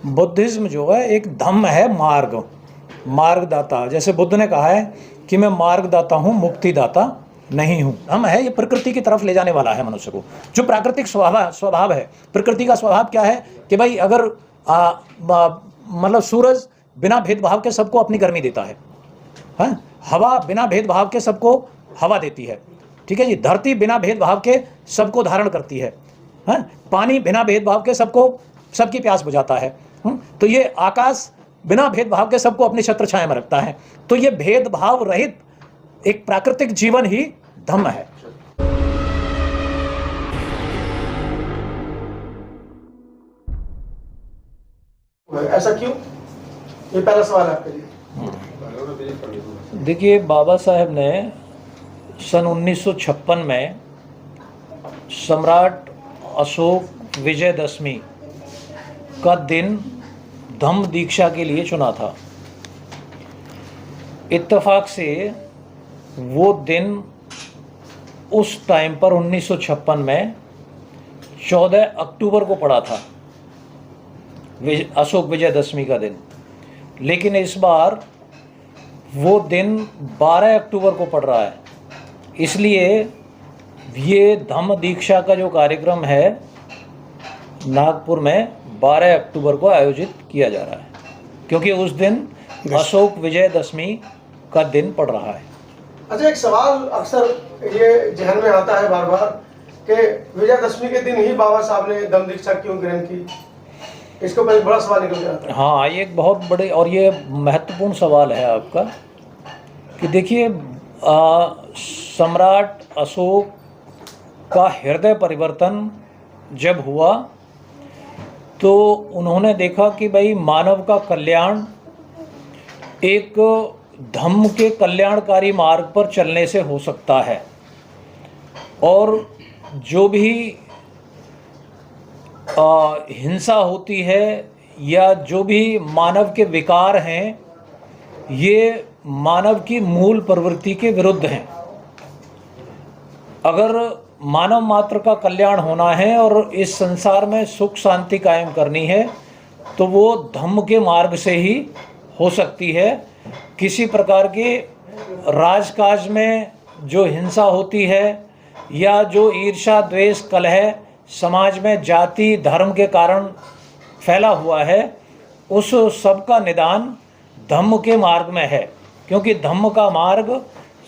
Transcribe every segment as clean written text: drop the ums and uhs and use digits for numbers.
Buddhism जो है एक धम्म है, मार्गदाता। जैसे बुद्ध ने कहा है कि मैं मार्गदाता हूँ, मुक्तिदाता नहीं हूँ। धम्म है, ये प्रकृति की तरफ ले जाने वाला है मनुष्य को। जो प्राकृतिक स्वभाव है, प्रकृति का स्वभाव क्या है कि भाई अगर मतलब सूरज बिना भेदभाव के सबको अपनी गर्मी देता है, हवा बिना भेदभाव के सबको हवा देती है, ठीक है जी। धरती बिना भेदभाव के सबको धारण करती है, पानी बिना भेदभाव के सबकी प्यास बुझाता है। तो ये आकाश बिना भेदभाव के सबको अपनी छत्र छाया में रखता है। तो ये भेदभाव रहित एक प्राकृतिक जीवन ही धम्म है। ऐसा क्यों? ये पहला सवाल है आपके लिए। देखिए, बाबा साहेब ने सन 1956 में सम्राट अशोक विजयदशमी का दिन धम्म दीक्षा के लिए चुना था। इत्तेफाक से वो दिन उस टाइम पर 1956 में 14 अक्टूबर को पड़ा था, अशोक विजयदशमी का दिन। लेकिन इस बार वो दिन 12 अक्टूबर को पड़ रहा है। इसलिए ये धम्म दीक्षा का जो कार्यक्रम है नागपुर में 12 अक्टूबर को आयोजित किया जा रहा है, क्योंकि उस दिन अशोक विजयदशमी का दिन पड़ रहा है। अच्छा, एक सवाल अक्सर ये जहन में आता है बार बार कि विजयदशमी के दिन ही बाबा साहब ने धम्म दीक्षा क्यों ग्रहण की? इसको पर बड़ा सवाल निकल जाता है। हाँ, ये एक बहुत बड़े और ये महत्वपूर्ण सवाल है आपका कि देखिए, सम्राट अशोक का हृदय परिवर्तन जब हुआ तो उन्होंने देखा कि भाई मानव का कल्याण एक धम्म के कल्याणकारी मार्ग पर चलने से हो सकता है, और जो भी हिंसा होती है या जो भी मानव के विकार हैं, ये मानव की मूल प्रवृत्ति के विरुद्ध हैं। अगर मानव मात्र का कल्याण होना है और इस संसार में सुख शांति कायम करनी है तो वो धम्म के मार्ग से ही हो सकती है। किसी प्रकार के राजकाज में जो हिंसा होती है या जो ईर्ष्या द्वेष कलह समाज में जाति धर्म के कारण फैला हुआ है, उस सब का निदान धम्म के मार्ग में है। क्योंकि धम्म का मार्ग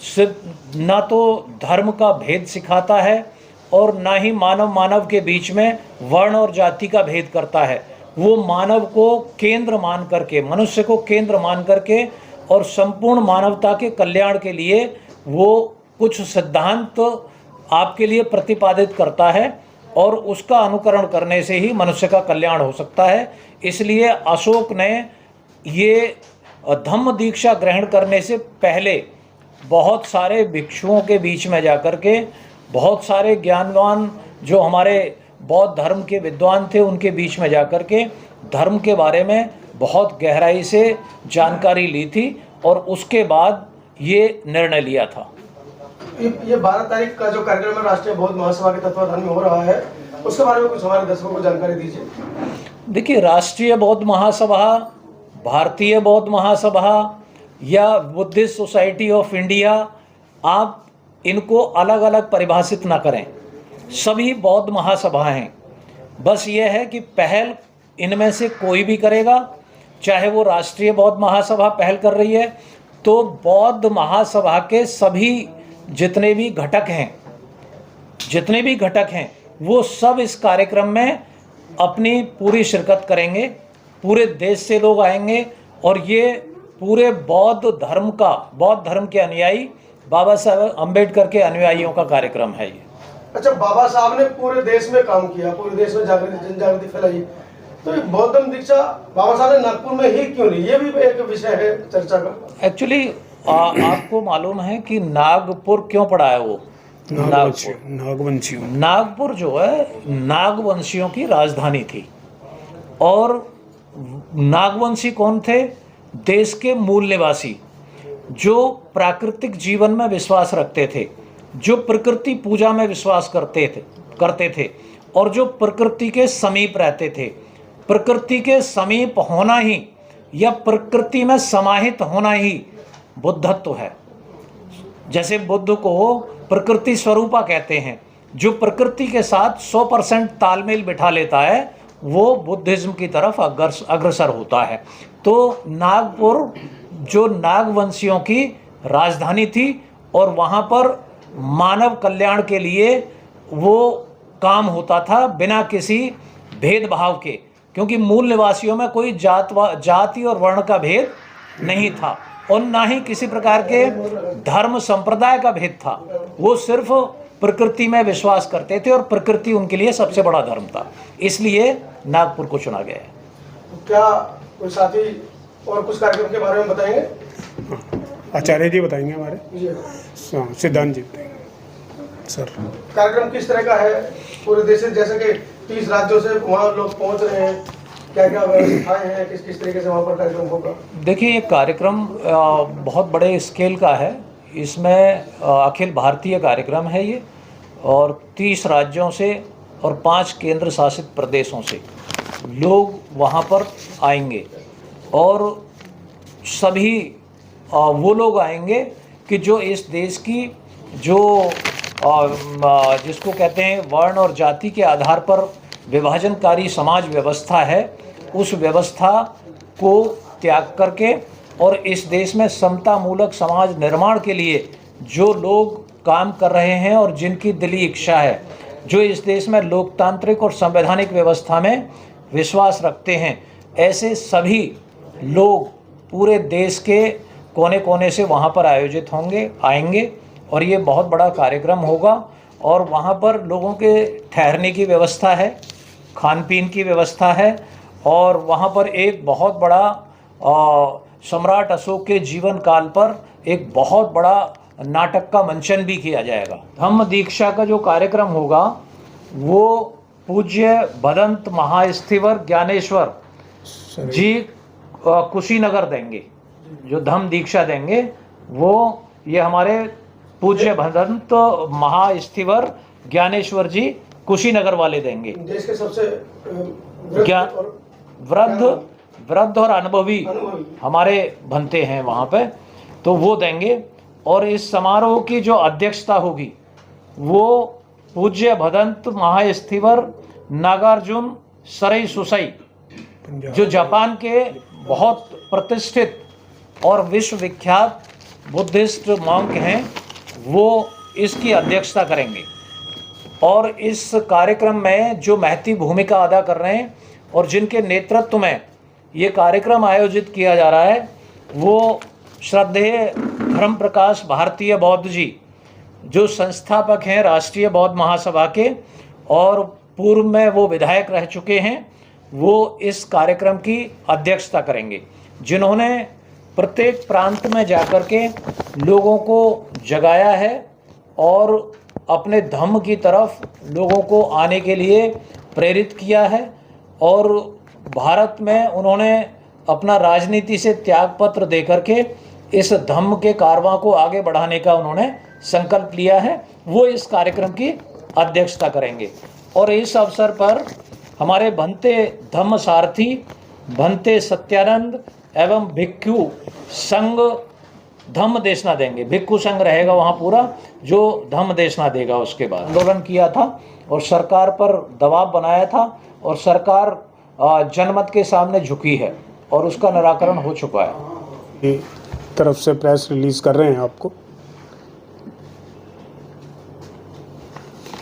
सिर्फ ना तो धर्म का भेद सिखाता है और ना ही मानव के बीच में वर्ण और जाति का भेद करता है। वो मानव को केंद्र मान करके, मनुष्य को केंद्र मान करके और संपूर्ण मानवता के कल्याण के लिए वो कुछ सिद्धांत आपके लिए प्रतिपादित करता है, और उसका अनुकरण करने से ही मनुष्य का कल्याण हो सकता है। इसलिए अशोक ने ये धम्म दीक्षा ग्रहण करने से पहले बहुत सारे भिक्षुओं के बीच में जाकर के, बहुत सारे ज्ञानवान जो हमारे बौद्ध धर्म के विद्वान थे उनके बीच में जाकर के धर्म के बारे में बहुत गहराई से जानकारी ली थी, और उसके बाद ये निर्णय लिया था। ये 12 तारीख का जो कार्यक्रम है राष्ट्रीय बौद्ध महासभा के तत्वाधान में हो रहा है, उसके बारे में कुछ हमारे दर्शकों को जानकारी दीजिए। देखिए, राष्ट्रीय बौद्ध महासभा, भारतीय बौद्ध महासभा या बुद्धिस्ट सोसाइटी ऑफ इंडिया, आप इनको अलग अलग परिभाषित ना करें, सभी बौद्ध महासभा हैं। बस ये है कि पहल इनमें से कोई भी करेगा, चाहे वो राष्ट्रीय बौद्ध महासभा पहल कर रही है तो बौद्ध महासभा के सभी जितने भी घटक हैं वो सब इस कार्यक्रम में अपनी पूरी शिरकत करेंगे। पूरे देश से लोग आएंगे और ये पूरे बौद्ध धर्म के अनुयायी, बाबा साहब अम्बेडकर के अनुयायियों का कार्यक्रम है ये। अच्छा, बाबा साहब ने पूरे देश में काम किया, पूरे देश में जन जागृति फैलाई, तो बौद्ध धम्म दीक्षा बाबा साहब ने नागपुर में ही क्यों ली? ये भी एक विषय है चर्चा का। एक्चुअली आपको मालूम है कि नागपुर क्यों पड़ा है? वो नागपुर जो है नागवंशियों की राजधानी थी। और नागवंशी कौन थे? देश के मूल निवासी जो प्राकृतिक जीवन में विश्वास रखते थे, जो प्रकृति पूजा में विश्वास करते थे और जो प्रकृति के समीप रहते थे, प्रकृति के समीप होना ही या प्रकृति में समाहित होना ही बुद्धत्व है। जैसे बुद्ध को प्रकृति स्वरूपा कहते हैं, जो प्रकृति के साथ 100% तालमेल बिठा लेता है वो बुद्धिज्म की तरफ अग्रसर होता है। तो नागपुर जो नागवंशियों की राजधानी थी और वहाँ पर मानव कल्याण के लिए वो काम होता था बिना किसी भेदभाव के, क्योंकि मूल निवासियों में कोई जाति और वर्ण का भेद नहीं था और ना ही किसी प्रकार के धर्म संप्रदाय का भेद था। वो सिर्फ प्रकृति में विश्वास करते थे और प्रकृति उनके लिए सबसे बड़ा धर्म था, इसलिए नागपुर को चुना गया है। क्या कोई साथी और कुछ कार्यक्रम के बारे में बताएंगे? आचार्य जी बताएंगे हमारे, जी सिद्धांत जी सर। कार्यक्रम किस तरह का है पूरे देश से, जैसे कि 30 राज्यों से वहाँ लोग पहुँच रहे हैं, क्या क्या व्यवस्थाएं हैं, किस किस तरीके से वहाँ पर कार्यक्रम होगा? देखिए, ये कार्यक्रम बहुत बड़े स्केल का है। इसमें अखिल भारतीय कार्यक्रम है ये, और 30 राज्यों से और 5 केंद्र शासित प्रदेशों से लोग वहाँ पर आएंगे और सभी वो लोग आएंगे कि जो इस देश की जो जिसको कहते हैं वर्ण और जाति के आधार पर विभाजनकारी समाज व्यवस्था है, उस व्यवस्था को त्याग करके और इस देश में समतामूलक समाज निर्माण के लिए जो लोग काम कर रहे हैं और जिनकी दिली इच्छा है, जो इस देश में लोकतांत्रिक और संवैधानिक व्यवस्था में विश्वास रखते हैं, ऐसे सभी लोग पूरे देश के कोने कोने से वहाँ पर आयोजित आएंगे और ये बहुत बड़ा कार्यक्रम होगा। और वहाँ पर लोगों के ठहरने की व्यवस्था है, खान पीन की व्यवस्था है, और वहाँ पर एक बहुत बड़ा सम्राट अशोक के जीवन काल पर एक बहुत बड़ा नाटक का मंचन भी किया जाएगा। धम्म दीक्षा का जो कार्यक्रम होगा वो पूज्य भदंत महास्थिवर ज्ञानेश्वर जी कुशीनगर देंगे। जो धम्म दीक्षा देंगे वो ये हमारे पूज्य भदंत महास्थिवर ज्ञानेश्वर जी कुशीनगर वाले देंगे। देश के सबसे वृद्ध और अनुभवी हमारे बनते हैं वहाँ पे, तो वो देंगे। और इस समारोह की जो अध्यक्षता होगी वो पूज्य भदंत महास्थिवर नागार्जुन सरई सुसई, जो जापान के बहुत प्रतिष्ठित और विश्वविख्यात बुद्धिस्ट मॉन्क हैं, वो इसकी अध्यक्षता करेंगे। और इस कार्यक्रम में जो महती भूमिका अदा कर रहे हैं और जिनके नेतृत्व में ये कार्यक्रम आयोजित किया जा रहा है वो श्रद्धेय धर्म प्रकाश भारतीय बौद्ध जी, जो संस्थापक हैं राष्ट्रीय बौद्ध महासभा के और पूर्व में वो विधायक रह चुके हैं, वो इस कार्यक्रम की अध्यक्षता करेंगे, जिन्होंने प्रत्येक प्रांत में जाकर के लोगों को जगाया है और अपने धम्म की तरफ लोगों को आने के लिए प्रेरित किया है। और भारत में उन्होंने अपना राजनीति से त्यागपत्र दे करके इस धम्म के कारवां को आगे बढ़ाने का उन्होंने संकल्प लिया है। वो इस कार्यक्रम की अध्यक्षता करेंगे। और इस अवसर पर हमारे भंते धम्म सारथी, भंते सत्यानंद एवं भिक्षु संघ धम्म देशना देंगे। भिक्षु संघ रहेगा वहाँ पूरा, जो धम्म देशना देगा। उसके बाद आंदोलन किया था और सरकार पर दबाव बनाया था और सरकार जनमत के सामने झुकी है और उसका निराकरण हो चुका है। तरफ से प्रेस रिलीज कर रहे हैं आपको,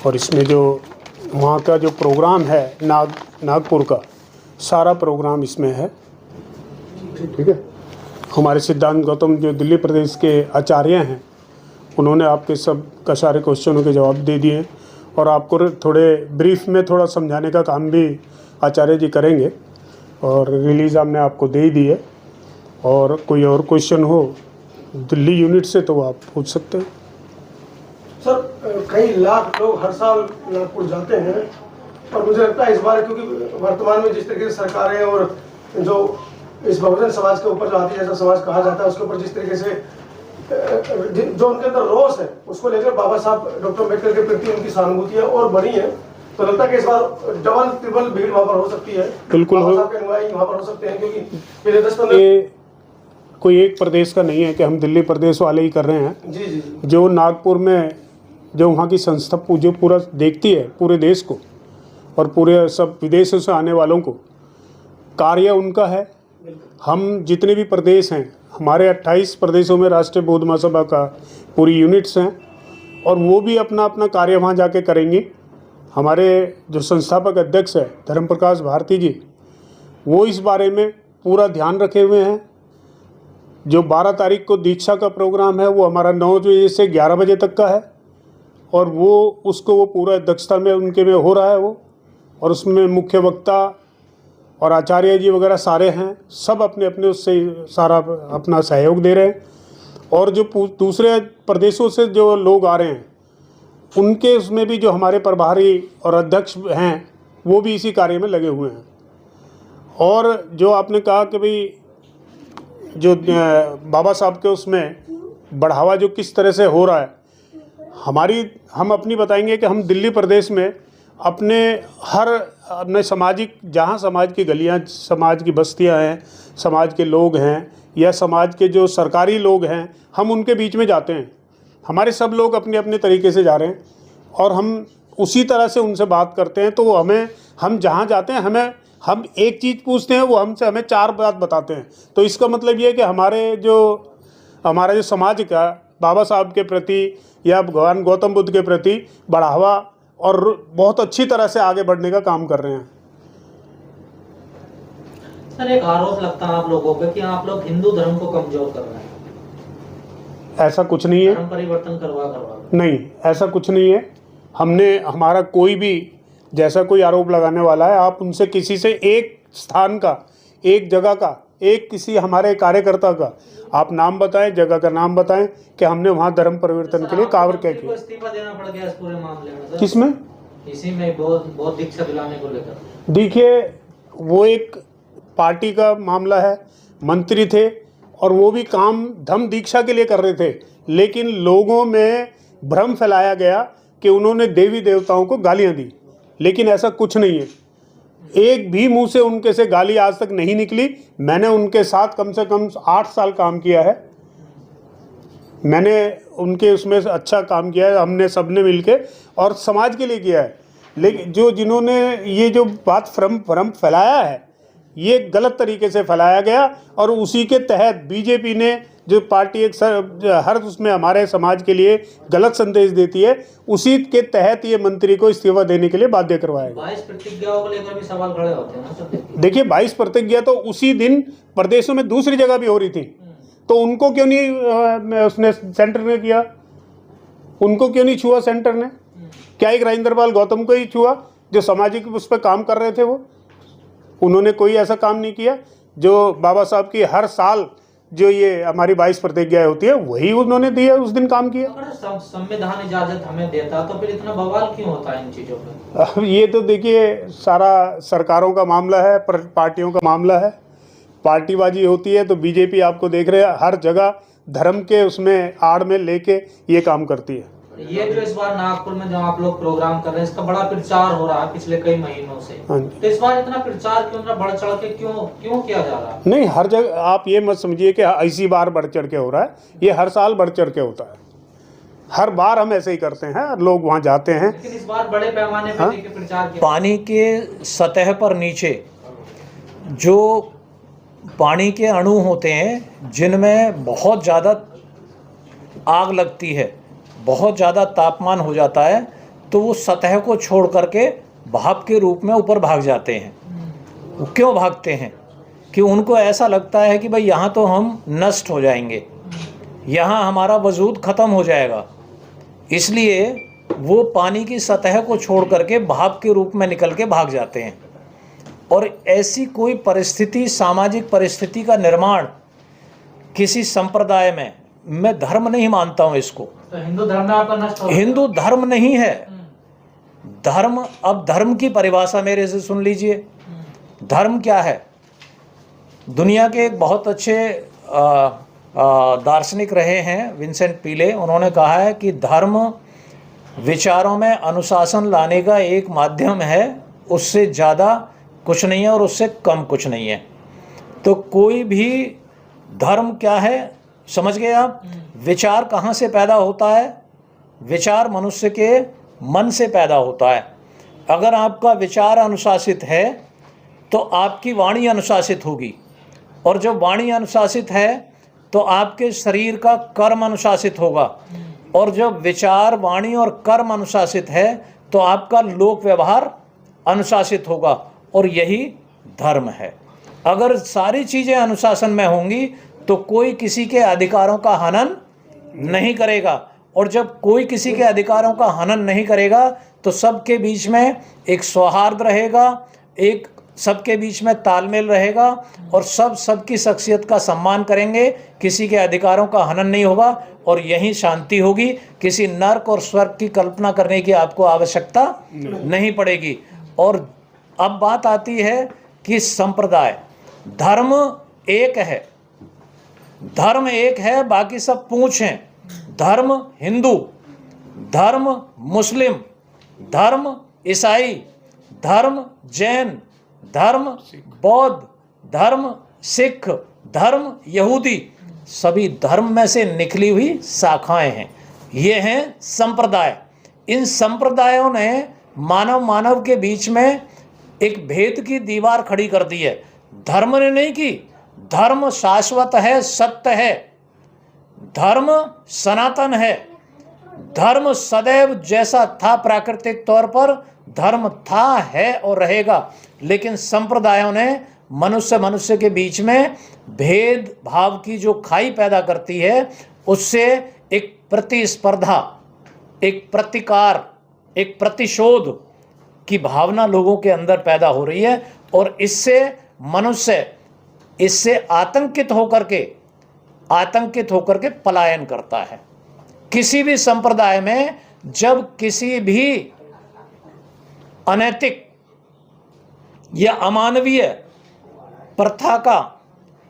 और इसमें जो वहाँ का जो प्रोग्राम है नागपुर का सारा प्रोग्राम इसमें है। ठीक है, हमारे सिद्धांत गौतम जो दिल्ली प्रदेश के आचार्य हैं, उन्होंने आपके सब का सारे क्वेश्चनों के जवाब दे दिए और आपको थोड़े ब्रीफ में थोड़ा समझाने का काम भी आचार्य जी करेंगे और रिलीज़ हमने आपको दे ही दी है। और कोई और क्वेश्चन हो दिल्ली यूनिट से तो आप पूछ सकते हैं। सर, कई लाख लोग हर साल नागपुर जाते हैं और मुझे लगता है इस बार, क्योंकि वर्तमान में जिस तरीके से सरकारें और जो इस बहुजन समाज के ऊपर जो आदि जैसा समाज कहा जाता है उसके ऊपर जिस तरीके से जो उनके अंदर रोष है उसको लेकर बाबा साहब डॉक्टर अम्बेडकर के प्रति उनकी सहानुभूतियाँ और बढ़ी हैं। तो लगता है कि इस बार डबल ट्रिपल भीड़ वहाँ पर हो सकती है। बिल्कुल बाबा हो। साहब के अनुयायी वहाँ पर हो सकते हैं, क्योंकि पिछले 10-15 ये कोई एक प्रदेश का नहीं है कि हम दिल्ली प्रदेश वाले ही कर रहे हैं। जी जी जो नागपुर में जो वहाँ की संस्था जो पूरा देखती है पूरे देश को और पूरे सब विदेशों से आने वालों को, कार्य उनका है। हम जितने भी प्रदेश हैं, हमारे 28 प्रदेशों में राष्ट्रीय बौद्ध महासभा का पूरी यूनिट्स हैं और वो भी अपना अपना कार्य वहाँ जाके करेंगे। हमारे जो संस्थापक अध्यक्ष है धर्म प्रकाश भारती जी, वो इस बारे में पूरा ध्यान रखे हुए हैं। जो 12 तारीख को दीक्षा का प्रोग्राम है वो हमारा 9 बजे से 11 बजे तक का है और वो पूरा दक्षता में उनके में हो रहा है वो, और उसमें मुख्य वक्ता और आचार्य जी वगैरह सारे हैं, सब अपने अपने उससे सारा अपना सहयोग दे रहे हैं। और जो दूसरे प्रदेशों से जो लोग आ रहे हैं उनके उसमें भी जो हमारे प्रभारी और अध्यक्ष हैं वो भी इसी कार्य में लगे हुए हैं। और जो आपने कहा कि भाई जो बाबा साहब के उसमें बढ़ावा जो किस तरह से हो रहा है, हम अपनी बताएंगे कि हम दिल्ली प्रदेश में अपने सामाजिक, जहाँ समाज की गलियाँ, समाज की बस्तियाँ हैं, समाज के लोग हैं या समाज के जो सरकारी लोग हैं, हम उनके बीच में जाते हैं। हमारे सब लोग अपने अपने तरीके से जा रहे हैं और हम उसी तरह से उनसे बात करते हैं। तो वो हम जहाँ जाते हैं हम एक चीज़ पूछते हैं, वो हमें 4 बात बताते हैं। तो इसका मतलब ये है कि हमारा जो समाज का बाबा साहब के प्रति या भगवान गौतम बुद्ध के प्रति बढ़ावा और बहुत अच्छी तरह से आगे बढ़ने का काम कर रहे हैं। सर, एक आरोप लगता है आप लोगों पे कि आप लोग हिंदू धर्म को कमजोर कर रहे हैं। ऐसा कुछ नहीं है। धर्म परिवर्तन करवा नहीं, ऐसा कुछ नहीं है। हमारा कोई भी जैसा कोई आरोप लगाने वाला है, आप उनसे किसी से एक स्थान का, एक जगह का, एक किसी हमारे कार्यकर्ता का आप नाम बताएं, जगह का नाम बताएं कि हमने वहाँ धर्म परिवर्तन के लिए कावर क्या किया। इस्तीफा देना पड़ गया इस पूरे मामले में। किसमें? इसी में बहुत दीक्षा दिलाने को लेकर। देखिए, वो एक पार्टी का मामला है, मंत्री थे और वो भी काम धम्म दीक्षा के लिए कर रहे थे, लेकिन लोगों में भ्रम फैलाया गया कि उन्होंने देवी देवताओं को गालियां दी, लेकिन ऐसा कुछ नहीं है। एक भी मुंह से उनके से गाली आज तक नहीं निकली। मैंने उनके साथ कम से कम 8 साल काम किया है। मैंने उनके उसमें अच्छा काम किया है, हमने सबने मिलके और समाज के लिए किया है। लेकिन जिन्होंने ये जो बात भ्रम फैलाया है, ये गलत तरीके से फैलाया गया और उसी के तहत बीजेपी ने जो पार्टी हर उसमें हमारे समाज के लिए गलत संदेश देती है, उसी के तहत ये मंत्री को इस्तीफा देने के लिए बाध्य करवाया गया। 22 प्रतिज्ञाओं को लेकर भी सवाल खड़े होते हैं ना सर। देखिए, 22 प्रतिज्ञा तो उसी दिन प्रदेशों में दूसरी जगह भी हो रही थी, तो उनको क्यों नहीं उसने सेंटर ने किया? उनको क्यों नहीं छुआ सेंटर ने? क्या एक राजेंद्रपाल गौतम को ही छुआ जो सामाजिक उस पर काम कर रहे थे? उन्होंने कोई ऐसा काम नहीं किया। जो बाबा साहब की हर साल जो ये हमारी 22 प्रतिज्ञाएं होती है, वही उन्होंने दिया, उस दिन काम किया। अगर संविधान इजाजत हमें देता तो फिर इतना बवाल क्यों होता है इन चीजों पे? ये तो देखिए, सारा सरकारों का मामला है, पार्टियों का मामला है। पार्टीबाजी होती है तो बीजेपी आपको देख रहे हैं हर जगह धर्म के उसमें आड़ में लेके ये काम करती है। ये जो इस बार नागपुर में जो आप लोग प्रोग्राम कर रहे हैं, इसका बड़ा प्रचार हो रहा है पिछले कई महीनों से। तो इस बार इतना प्रचार क्यों, इतना बढ़ चढ़ के क्यों किया जा रहा है? नहीं, हर जगह आप ये मत समझिए कि इसी बार बढ़ चढ़ के हो रहा है। ये हर साल बढ़ चढ़ के होता है। हर बार हम ऐसे ही करते हैं, लोग वहाँ जाते हैं। लेकिन इस बार बड़े पैमाने पर देखिए प्रचार किया। पानी के सतह पर नीचे जो पानी के अणु होते हैं, जिनमें बहुत ज़्यादा आग लगती है, बहुत ज़्यादा तापमान हो जाता है, तो वो सतह को छोड़ करके भाप के रूप में ऊपर भाग जाते हैं। वो क्यों भागते हैं? कि उनको ऐसा लगता है कि भाई यहाँ तो हम नष्ट हो जाएंगे, यहाँ हमारा वजूद ख़त्म हो जाएगा, इसलिए वो पानी की सतह को छोड़ करके भाप के रूप में निकल के भाग जाते हैं। और ऐसी कोई परिस्थिति, सामाजिक परिस्थिति का निर्माण किसी संप्रदाय में, मैं धर्म नहीं मानता हूँ इसको। तो हिंदू धर्म में आपका नष्ट हो गया? हिंदू धर्म नहीं है धर्म। अब धर्म की परिभाषा मेरे से सुन लीजिए। धर्म क्या है? दुनिया के एक बहुत अच्छे दार्शनिक रहे हैं विंसेंट पीले, उन्होंने कहा है कि धर्म विचारों में अनुशासन लाने का एक माध्यम है, उससे ज़्यादा कुछ नहीं है और उससे कम कुछ नहीं है। तो कोई भी धर्म क्या है, समझ गए आप? विचार कहाँ से पैदा होता है? विचार मनुष्य के मन से पैदा होता है। अगर आपका विचार अनुशासित है तो आपकी वाणी अनुशासित होगी, और जब वाणी अनुशासित है तो आपके शरीर का कर्म अनुशासित होगा, और जब विचार, वाणी और कर्म अनुशासित है तो आपका लोक व्यवहार अनुशासित होगा, और यही धर्म है। अगर सारी चीज़ें अनुशासन में होंगी तो कोई किसी के अधिकारों का हनन नहीं करेगा, और जब कोई किसी के अधिकारों का हनन नहीं करेगा तो सबके बीच में एक सौहार्द रहेगा, एक सबके बीच में तालमेल रहेगा, और सबकी शख्सियत का सम्मान करेंगे, किसी के अधिकारों का हनन नहीं होगा, और यही शांति होगी। किसी नर्क और स्वर्ग की कल्पना करने की आपको आवश्यकता नहीं पड़ेगी। और अब बात आती है कि संप्रदाय, धर्म एक है, धर्म एक है, बाकी सब पूंछ हैं। धर्म हिंदू, धर्म मुस्लिम, धर्म ईसाई, धर्म जैन, धर्म बौद्ध, धर्म सिख, धर्म यहूदी, सभी धर्म में से निकली हुई शाखाएं हैं। ये हैं संप्रदाय। इन संप्रदायों ने मानव के बीच में एक भेद की दीवार खड़ी कर दी है। धर्म ने नहीं की। धर्म शाश्वत है, सत्य है, धर्म सनातन है, धर्म सदैव जैसा था प्राकृतिक तौर पर धर्म था, है और रहेगा। लेकिन संप्रदायों ने मनुष्य के बीच में भेद भाव की जो खाई पैदा करती है, उससे एक प्रतिस्पर्धा, एक प्रतिकार, एक प्रतिशोध की भावना लोगों के अंदर पैदा हो रही है, और इससे मनुष्य इससे आतंकित होकर के पलायन करता है। किसी भी संप्रदाय में जब किसी भी अनैतिक या अमानवीय प्रथा का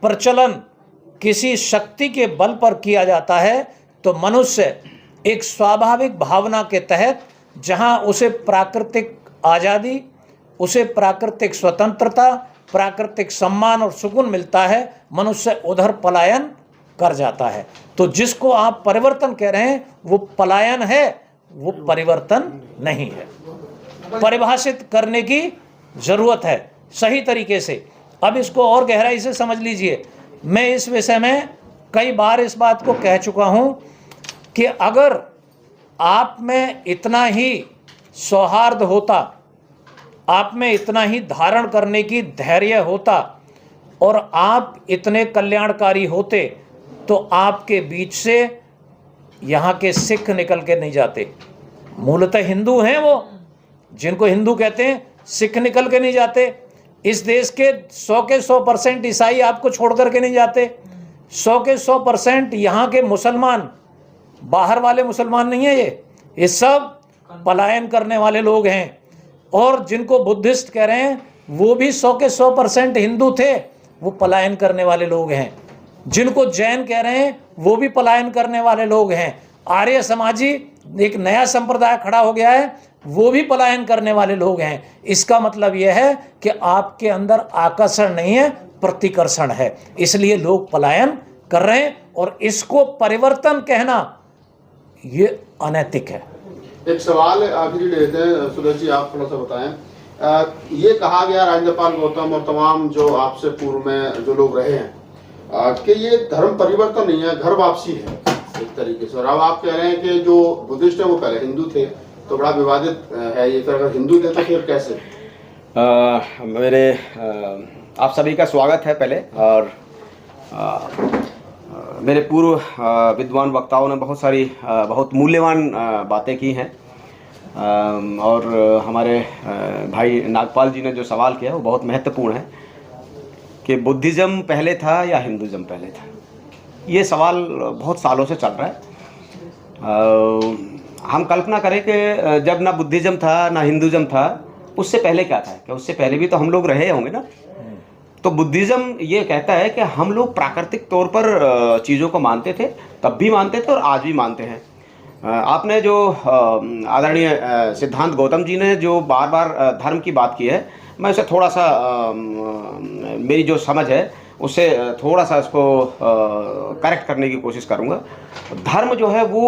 प्रचलन किसी शक्ति के बल पर किया जाता है, तो मनुष्य एक स्वाभाविक भावना के तहत, जहां उसे प्राकृतिक आज़ादी, उसे प्राकृतिक स्वतंत्रता, प्राकृतिक सम्मान और सुकून मिलता है, मनुष्य उधर पलायन कर जाता है। तो जिसको आप परिवर्तन कह रहे हैं वो पलायन है, वो परिवर्तन नहीं है। परिभाषित करने की जरूरत है सही तरीके से। अब इसको और गहराई से समझ लीजिए। मैं इस विषय में कई बार इस बात को कह चुका हूं कि अगर आप में इतना ही सौहार्द होता, आप में इतना ही धारण करने की धैर्य होता, और आप इतने कल्याणकारी होते, तो आपके बीच से यहाँ के सिख निकल के नहीं जाते। मूलतः हिंदू हैं वो, जिनको हिंदू कहते हैं, सिख निकल के नहीं जाते। इस देश के 100% ईसाई आपको छोड़ करके नहीं जाते। 100% यहाँ के मुसलमान, बाहर वाले मुसलमान नहीं है ये सब पलायन करने वाले लोग हैं। और जिनको बुद्धिस्ट कह रहे हैं वो भी 100% हिंदू थे, वो पलायन करने वाले लोग हैं। जिनको जैन कह रहे हैं वो भी पलायन करने वाले लोग हैं। आर्य समाजी एक नया संप्रदाय खड़ा हो गया है, वो भी पलायन करने वाले लोग हैं। इसका मतलब यह है कि आपके अंदर आकर्षण नहीं है, प्रतिकर्षण है, इसलिए लोग पलायन कर रहे हैं। और इसको परिवर्तन कहना ये अनैतिक है। एक सवाल आखिरी लेते हैं, सुरेश जी आप थोड़ा सा बताएं। ये कहा गया राजेंद्रपाल गौतम और तमाम जो आपसे पूर्व में जो लोग रहे हैं कि ये धर्म परिवर्तन नहीं है, घर वापसी है एक तरीके से। और अब आप कह रहे हैं कि जो बुद्धिस्ट है वो पहले हिंदू थे, तो बड़ा विवादित है ये। फिर अगर हिंदू थे तो फिर कैसे? आप सभी का स्वागत है पहले। और मेरे पूर्व विद्वान वक्ताओं ने बहुत सारी बहुत मूल्यवान बातें की हैं, और हमारे भाई नागपाल जी ने जो सवाल किया वो बहुत महत्वपूर्ण है कि बुद्धिज़्म पहले था या हिंदुज़्म पहले था। ये सवाल बहुत सालों से चल रहा है। हम कल्पना करें कि जब ना बुद्धिज़्म था ना हिंदुज़्म था, उससे पहले क्या था? क्या उससे पहले भी तो हम लोग रहे होंगे ना। तो बुद्धिज़्म ये कहता है कि हम लोग प्राकृतिक तौर पर चीज़ों को मानते थे, तब भी मानते थे और आज भी मानते हैं। आपने जो आदरणीय सिद्धांत गौतम जी ने जो बार बार धर्म की बात की है, मैं उसे थोड़ा सा मेरी जो समझ है उससे थोड़ा सा इसको करेक्ट करने की कोशिश करूँगा। धर्म जो है वो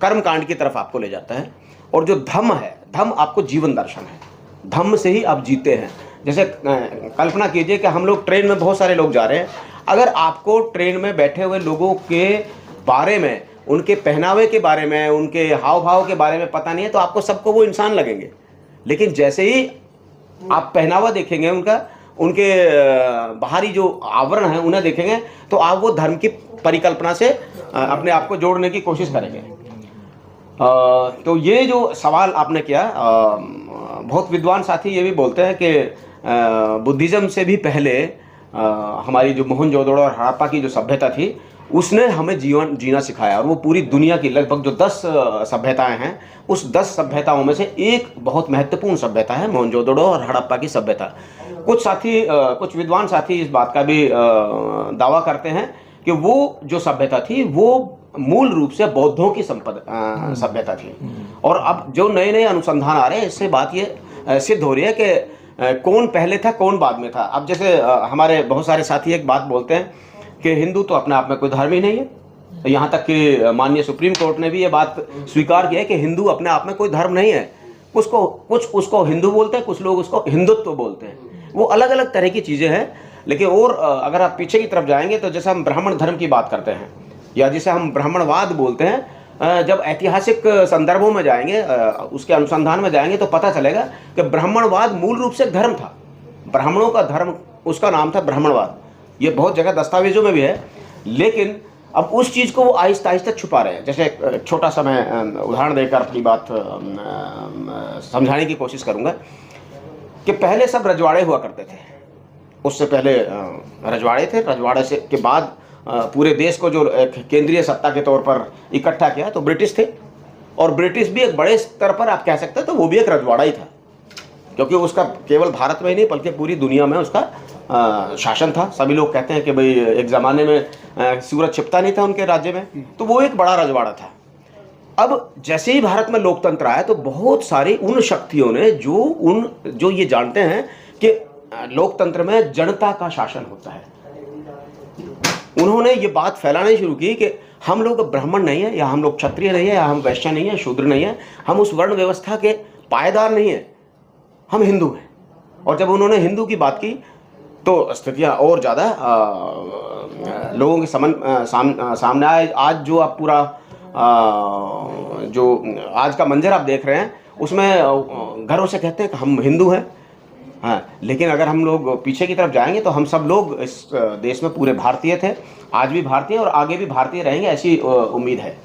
कर्म कांड की तरफ आपको ले जाता है, और जो धम्म है, धम्म आपको जीवन दर्शन है, धम्म से ही आप जीते हैं। जैसे कल्पना कीजिए कि हम लोग ट्रेन में बहुत सारे लोग जा रहे हैं, अगर आपको ट्रेन में बैठे हुए लोगों के बारे में, उनके पहनावे के बारे में, उनके हाव भाव के बारे में पता नहीं है तो आपको सबको वो इंसान लगेंगे। लेकिन जैसे ही आप पहनावा देखेंगे उनका, उनके बाहरी जो आवरण है उन्हें देखेंगे, तो आप वो धर्म की परिकल्पना से अपने आप को जोड़ने की कोशिश करेंगे। तो ये जो सवाल आपने किया, बहुत विद्वान साथी ये भी बोलते हैं कि बुद्धिज़्म से भी पहले हमारी जो मोहनजोदड़ो और हड़प्पा की जो सभ्यता थी उसने हमें जीवन जीना सिखाया, और वो पूरी दुनिया की लगभग जो 10 सभ्यताएं हैं, उस 10 सभ्यताओं में से एक बहुत महत्वपूर्ण सभ्यता है मोहनजोदड़ो और हड़प्पा की सभ्यता। कुछ साथी, कुछ विद्वान साथी इस बात का भी दावा करते हैं कि वो जो सभ्यता थी वो मूल रूप से बौद्धों की सभ्यता थी। और अब जो नए नए अनुसंधान आ रहे हैं, इससे बात ये सिद्ध हो रही है कि कौन पहले था कौन बाद में था। अब जैसे हमारे बहुत सारे साथी एक बात बोलते हैं कि हिंदू तो अपने आप में कोई धर्म ही नहीं है, यहाँ तक कि माननीय सुप्रीम कोर्ट ने भी ये बात स्वीकार किया है कि हिंदू अपने आप में कोई धर्म नहीं है। कुछ उसको हिंदू बोलते हैं, कुछ लोग उसको हिंदुत्व बोलते हैं, वो अलग अलग तरह की चीज़ें हैं। लेकिन और अगर आप पीछे की तरफ जाएंगे तो जैसे हम ब्राह्मण धर्म की बात करते हैं या जिसे हम ब्राह्मणवाद बोलते हैं, जब ऐतिहासिक संदर्भों में जाएंगे, उसके अनुसंधान में जाएंगे तो पता चलेगा कि ब्राह्मणवाद मूल रूप से धर्म था। ब्राह्मणों का धर्म, उसका नाम था ब्राह्मणवाद। ये बहुत जगह दस्तावेजों में भी है, लेकिन अब उस चीज़ को वो आहिस्ता आहिस्ता छुपा रहे हैं। जैसे एक छोटा सा मैं उदाहरण देकर अपनी बात समझाने की कोशिश करूँगा कि पहले सब रजवाड़े हुआ करते थे। उससे पहले रजवाड़े थे, रजवाड़े से के बाद पूरे देश को जो एक केंद्रीय सत्ता के तौर पर इकट्ठा किया तो ब्रिटिश थे, और ब्रिटिश भी एक बड़े स्तर पर आप कह सकते हैं तो वो भी एक रजवाड़ा ही था, क्योंकि उसका केवल भारत में ही नहीं बल्कि पूरी दुनिया में उसका शासन था। सभी लोग कहते हैं कि भाई एक ज़माने में सूरज छिपता नहीं था उनके राज्य में, तो वो एक बड़ा रजवाड़ा था। अब जैसे ही भारत में लोकतंत्र आया तो बहुत सारी उन शक्तियों ने जो ये जानते हैं कि लोकतंत्र में जनता का शासन होता है, उन्होंने ये बात फैलानी शुरू की कि हम लोग ब्राह्मण नहीं है, या हम लोग क्षत्रिय नहीं है, या हम वैश्य नहीं है, शूद्र नहीं है, हम उस वर्ण व्यवस्था के पायेदार नहीं है, हम हिंदू हैं। और जब उन्होंने हिंदू की बात की तो स्थितियाँ और ज़्यादा लोगों के सामने आए। आज जो आप पूरा जो आज का मंजर आप देख रहे हैं उसमें घरों से कहते हैं कि हम हिंदू हैं, हाँ, लेकिन अगर हम लोग पीछे की तरफ जाएंगे तो हम सब लोग इस देश में पूरे भारतीय थे, आज भी भारतीय और आगे भी भारतीय रहेंगे, ऐसी उम्मीद है।